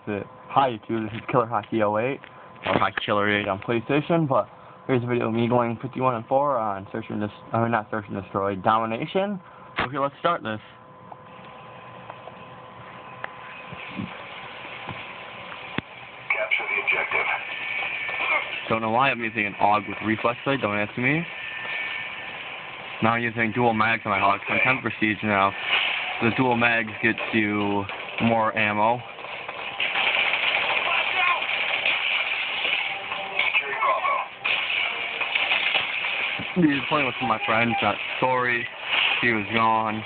Hi YouTube, this is Killer Hockey 08, or Hockey Killer 8 on PlayStation, but here's a video of me going 51 and 4 on Search and not Search and Destroy, Domination. So here, let's start this. Capture the objective. Don't know why I'm using an AUG with reflex sight, don't ask me. Now I'm using dual mags on my AUG, so I'm 10 prestige now. The dual mags gets you more ammo. He was playing with some of my friends, got sorry, he was gone.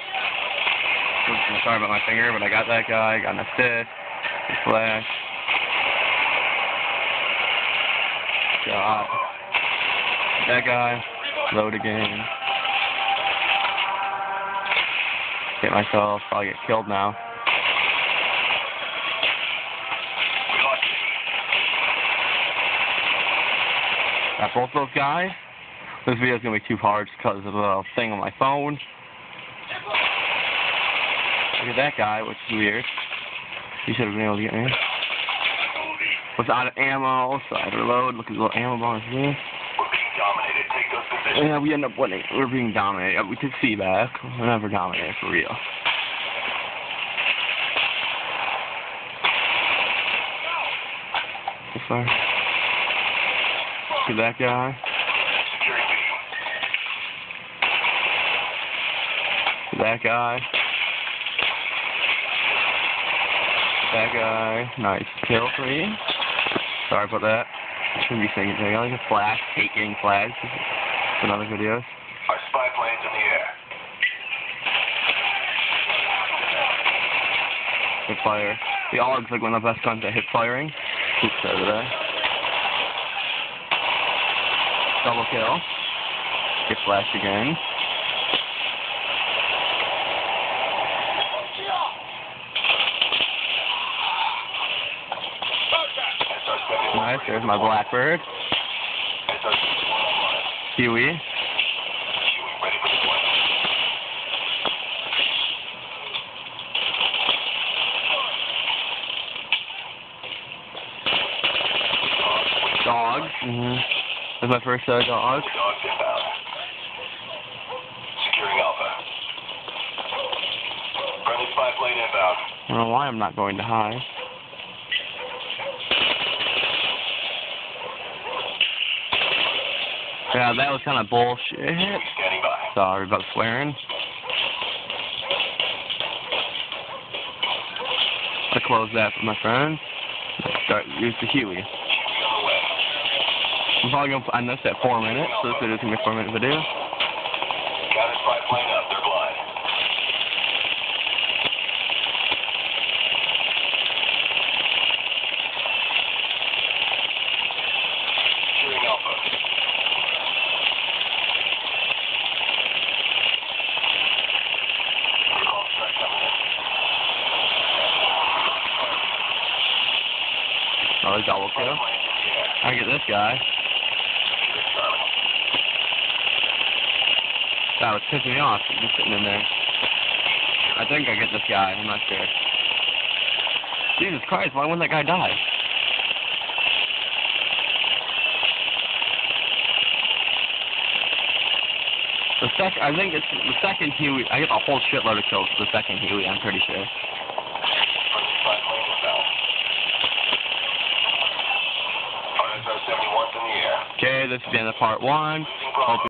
Sorry about my finger, but I got that guy, got an assist, a flash. Got that guy, load again. Get myself, probably get killed now. Got both those guys. This video is going to be too hard because of the little thing on my phone. Look at that guy, which is weird. He should have been able to get me. Was out of ammo, so I had to reload. Look at the little ammo bonus here. We're being dominated. Take those positions. Yeah, we end up winning. We're being dominated. We took C back. We're never dominated for real. Sorry. Look at that guy. That guy. That guy. Nice kill for me. Sorry about that. Shouldn't be saying anything. I like a flash. Hate getting flags. For another videos. Our spy plane's in the air. Hip fire. The AUG's like one of the best guns at hip firing. Oops, over there. Double kill. Get flashed again. Nice, there's my Blackbird. Huey. Dogs. That's my first dog. Dogs inbound. Securing Alpha. Friendly spy plane inbound. I don't know why I'm not going to high. Yeah, that was kind of bullshit. Standing by. Sorry about swearing. I closed that for my friends. Use the Huey. I'm probably going to end this at 4 minutes, so this video is going to be a 4-minute video. Counter spy plane up. They're blind. Securing Alpha. Another double kill. I get this guy. That was pissing me off, just sitting in there. I think I get this guy, I'm not sure. Jesus Christ, why wouldn't that guy die? I think it's the second Huey. I get a whole shitload of kills for the second Huey, I'm pretty sure. Okay, this is the end of part 1. Hope